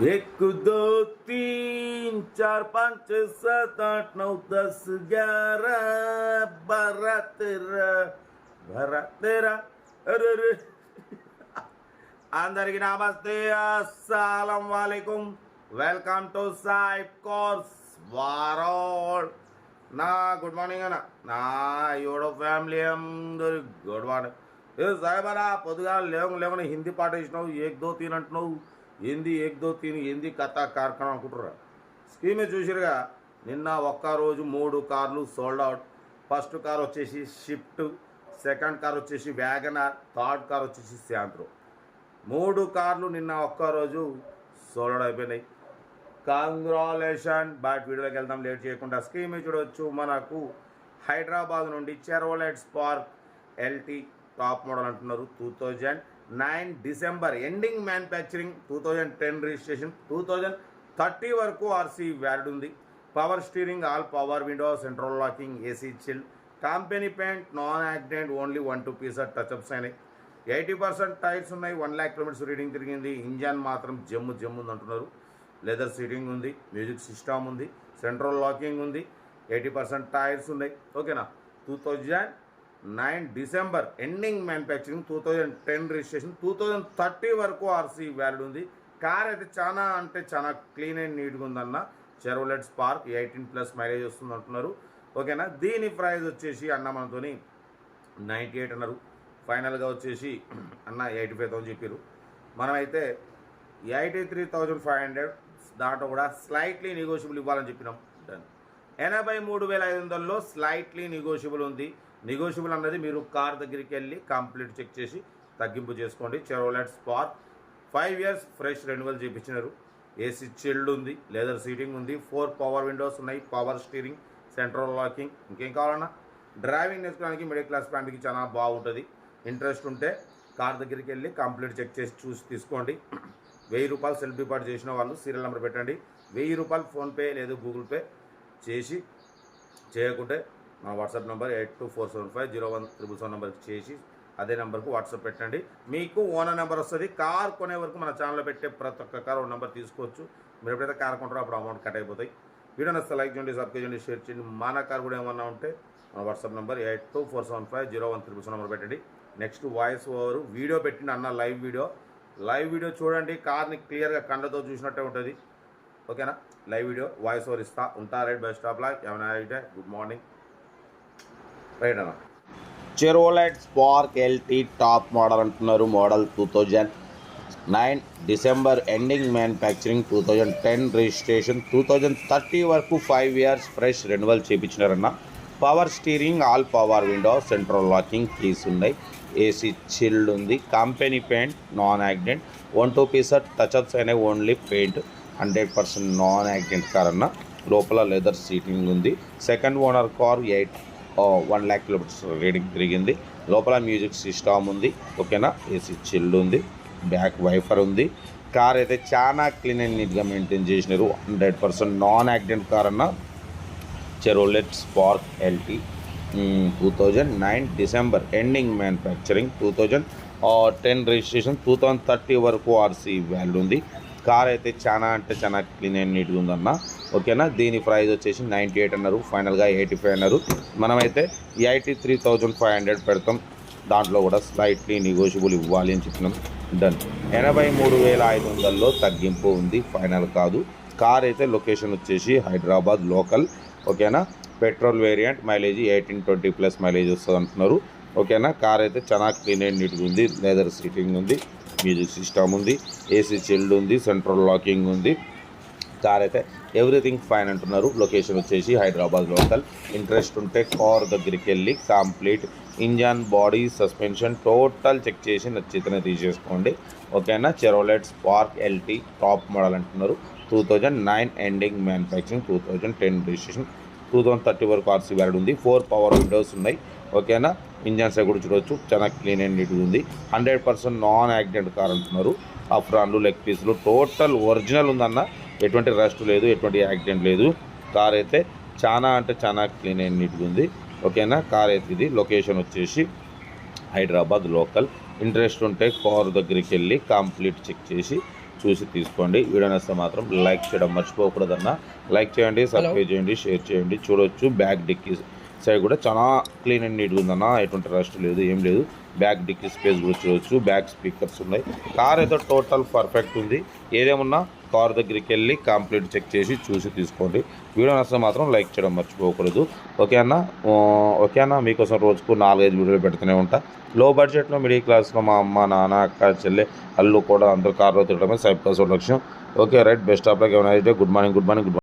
एक दो तीन चार पाँच छः सात आठ नौ 10 11 12 13 अरे अरे అందరికి నమస్తే అస్సలం వాలేకుం వెల్కమ్ టు సాయిబ్ కోర్స్ వారోల్ నా గుడ్ మార్నింగ్ అన్న నా యోడో ఫ్యామిలీ అందరు గుడ్ మార్నింగ్ ఏ సాయిబారా పొద్దుగా లేవని హిందీ పాట ఇచ్చినావు ఏక్ దో తీన్ అంటున్నావు ఏంది ఏక్ దో తీన్ ఏంది కథ కార్ఖానా అనుకుంటురా స్కీమే చూసిరుగా నిన్న ఒక్క రోజు 3 కార్లు సోల్డ్ అవుట్ ఫస్ట్ కార్ వచ్చేసి షిఫ్ట్ సెకండ్ కార్ వచ్చేసి వ్యాగనార్ థర్డ్ కార్ వచ్చేసి శాంత్రో 3 కార్లు నిన్న ఒక్కరోజు సోల్డ్ అయిపోయినాయి. కంగ్రాచులేషన్. బట్ వీడియోలోకి వెళ్దాం లేట్ చేయకుండా. స్కీమ్ చూడవచ్చు. మనకు హైదరాబాద్ నుండి చెరోలెట్ స్పార్క్ ఎల్టీ టాప్ మోడల్ అంటున్నారు. 2009 డిసెంబర్ ఎండింగ్ మ్యానుఫ్యాక్చరింగ్, 2010 రిజిస్ట్రేషన్, 2030 వరకు ఆర్సీ వ్యాలిడ్ ఉంది. Power steering, all power window, central locking, AC chill, company paint, non accident, only 1-2 pieces touchups అయినాయి. 80% టైర్స్ ఉన్నాయి. 1 lakh కిలోమీటర్స్ రీడింగ్ తిరిగింది. Engine మాత్రం జమ్ము ఉంది అంటున్నారు. Leather seating ఉంది, మ్యూజిక్ సిస్టమ్ ఉంది, సెంట్రల్ లాకింగ్ ఉంది, 80% టైర్స్ ఉన్నాయి. ఓకేనా. 2009 డిసెంబర్ ఎండింగ్ మ్యానుఫ్యాక్చరింగ్, 2010 రిజిస్ట్రేషన్, 2030 వరకు ఆర్సీ వ్యాలిడ్ ఉంది. కార్ అయితే చాలా క్లీన్ అండ్ నీట్గా ఉందన్న. చెరోలెట్ స్పార్క్ 18+ మైలేజ్ వస్తుంది అంటున్నారు. ఓకేనా. దీని ప్రైస్ వచ్చేసి అన్న మనతోని 98 అన్నారు. ఫైనల్గా వచ్చేసి అన్న 85,000 చెప్పారు. మనమైతే 83,500 దాంట్లో కూడా స్లైట్లీ నెగోషియబుల్ ఇవ్వాలని చెప్పినాం. డన్. 83,500లో స్లైట్లీ నెగోషియబుల్ ఉంది. నెగోషియబుల్ అన్నది మీరు కార్ దగ్గరికి వెళ్ళి కంప్లీట్ చెక్ చేసి తగ్గింపు చేసుకోండి. Chevrolet spark 5 years fresh renewal చేయించినారు. ఏసీ చిల్డ్ ఉంది, లెదర్ సీటింగ్ ఉంది, 4 పవర్ విండోస్ ఉన్నాయి, పవర్ స్టీరింగ్, సెంట్రల్ లాకింగ్. ఇంకేం కావాలన్నా డ్రైవింగ్ నేర్చుకోవడానికి మిడిల్ క్లాస్ ఫ్యామిలీకి చాలా బాగుంటుంది. ఇంట్రెస్ట్ ఉంటే కార్ దగ్గరికి వెళ్ళి కంప్లీట్ చెక్ చేసి చూసి తీసుకోండి. 1000 రూపాయలు సెల్ఫ్ డిపాజిట్ చేసిన వాళ్ళు సీరియల్ నెంబర్ పెట్టండి. 1000 రూపాయలు ఫోన్పే లేదు గూగుల్ పే చేయకుంటే మా వాట్సాప్ నెంబర్ 8247501777 నెంబర్కి చేసి అదే నెంబర్కు వాట్సాప్ పెట్టండి. మీకు ఓనర్ నెంబర్ వస్తుంది. కార్ కొనే వరకు మన ఛానల్లో పెట్టే ప్రతి ఒక్క కార్ ఓన్ నెంబర్ తీసుకోవచ్చు. మీరు ఎప్పుడైతే కార్ కొంటారో అప్పుడు అమౌంట్ కట్ అయిపోతాయి. వీడియో నచ్చితే లైక్ చేయండి, సబ్స్క్రైబ్ చేయండి, షేర్ చేయండి. మన కార్ కూడా ఏమన్నా ఉంటే మన వాట్సాప్ నెంబర్ 8247501777 నెంబర్ పెట్టండి. నెక్స్ట్ వాయిస్ ఓవర్ వీడియో పెట్టిన అన్న లైవ్ వీడియో చూడండి. కార్ని క్లియర్గా కండతో చూసినట్టే ఉంటుంది. ఓకేనా. లైవ్ వీడియో వాయిస్ ఓవర్ ఇస్తా ఉంటా. రైట్ బై స్టాప్ లాక్ ఏమైనా అయితే గుడ్ మార్నింగ్. రైట్ అన్న. Chevrolet spark LT top model అంటున్నారు. Model 2009 December ending manufacturing, 2010 registration, 2030 వరకు 5 years ఫ్రెష్ రెన్యువల్ చేయించినారన్న. Power steering, all power window, central locking, keys ఉన్నాయి, AC chilled ఉంది, company paint, non accident, 1-2 pieces touchups అయినాయి, only paint, 100% non accident car అన్న. లోపల leather seating ఉంది. Second owner car 1 lakh kilometres reading తిరిగింది. లోపల music system ఉంది. ఓకేనా. ఏసీ చిల్డ్ ఉంది, బ్యాక్ వైఫర్ ఉంది. కార్ అయితే చాలా క్లీన్ అండ్ నీట్గా మెయింటైన్ చేసినారు. 100% నాన్ యాక్సిడెంట్ కార్ అన్న. Chevrolet spark LT 2009 December ending manufacturing, 2010 registration, 2030 వరకు ఆర్సీ వ్యాలిడ్ ఉంది. కార్ అయితే చాలా క్లీన్ అండ్ నీట్గా ఉందన్న. ఓకేనా. దీని ప్రైస్ వచ్చేసి 98 అన్నారు. ఫైనల్గా 85 అన్నారు. మనమైతే 83,500 పెడతాం. దాంట్లో కూడా స్లైట్లీ నెగోషియబుల్ ఇవ్వాలి అని చెప్పినాం. డన్. 83,500లో తగ్గింపు ఉంది, ఫైనల్ కాదు. కార్ అయితే లొకేషన్ వచ్చేసి హైదరాబాద్ లోకల్. ఓకేనా. పెట్రోల్ వేరియంట్, మైలేజ్ 18-20+ మైలేజ్ వస్తుంది అంటున్నారు. ఓకేనా. కార్ అయితే చాలా క్లీన్ అండ్ నీట్గా ఉంది. లెదర్ సీటింగ్ ఉంది, మ్యూజిక్ సిస్టమ్ ఉంది, ఏసీ చిల్డ్ ఉంది, సెంట్రల్ లాకింగ్ ఉంది. కార్ అయితే ఎవ్రీథింగ్ ఫైన్ అంటున్నారు. లొకేషన్ వచ్చేసి హైదరాబాద్ లోకల్. ఇంట్రెస్ట్ ఉంటే కార్ దగ్గరికి వెళ్ళి complete engine, body, suspension total check చేసి నచ్చితేనే తీసేసుకోండి. ఓకేనా. Chevrolet spark LT top model అంటున్నారు. 2009 ఎండింగ్ మ్యానుఫ్యాక్చరింగ్, 2010 రిజిస్ట్రేషన్, 2030 వరకు ఆర్సీ వ్యాలిడ్ ఉంది. 4 పవర్ విండోస్ ఉన్నాయి. ఓకేనా. ఇంజన్స్ కూడా చూడవచ్చు, చాలా క్లీన్ అండ్ నీట్గా ఉంది. 100% నాన్ యాక్సిడెంట్ కార్ అంటున్నారు. అఫ్రాన్లు, లెగ్ పీసులు టోటల్ ఒరిజినల్ ఉందన్న. ఎటువంటి రస్ట్ లేదు, ఎటువంటి యాక్సిడెంట్ లేదు. కార్ అయితే చాలా క్లీన్ అండ్ నీట్గా ఉంది. ఓకేనా. కార్ అయితే ఇది లొకేషన్ వచ్చేసి హైదరాబాద్ లోకల్. ఇంట్రెస్ట్ ఉంటే కార్ దగ్గరికి వెళ్ళి కంప్లీట్ చెక్ చేసి చూసి తీసుకోండి. వీడియో నచ్చితే మాత్రం లైక్ చేయడం మర్చిపోకూడదన్న. లైక్ చేయండి, సబ్స్క్రైబ్ చేయండి, షేర్ చేయండి. చూడొచ్చు బ్యాక్ డిక్కీ సైడ్ కూడా చాలా క్లీన్ అండ్ నీట్గా ఉందన్న. ఎటువంటి రస్ట్ లేదు, ఏం లేదు. బ్యాక్ డిక్కీ స్పేస్ కూడా చూడవచ్చు. బ్యాక్ స్పీకర్స్ ఉన్నాయి. కార్ అయితే టోటల్ పర్ఫెక్ట్ ఉంది. ఏదేమన్నా కార్ దగ్గరికి వెళ్ళి కంప్లీట్ చెక్ చేసి చూసి తీసుకోండి. వీడియో నచ్చితే మాత్రం లైక్ చేయడం మర్చిపోకూడదు. ఓకే అన్న మీకోసం రోజుకు 4-5 వీడియోలు పెడుతూనే ఉంటా. లో బడ్జెట్లో మిడిల్ క్లాస్లో మా అమ్మ, నాన్న, అక్క, చెల్లె, అల్లు కూడా అందరూ కార్లో తిరగడమే సైడ్ ప్లస్ లక్ష్యం. Okay right, best of luck. Nice day. Good morning.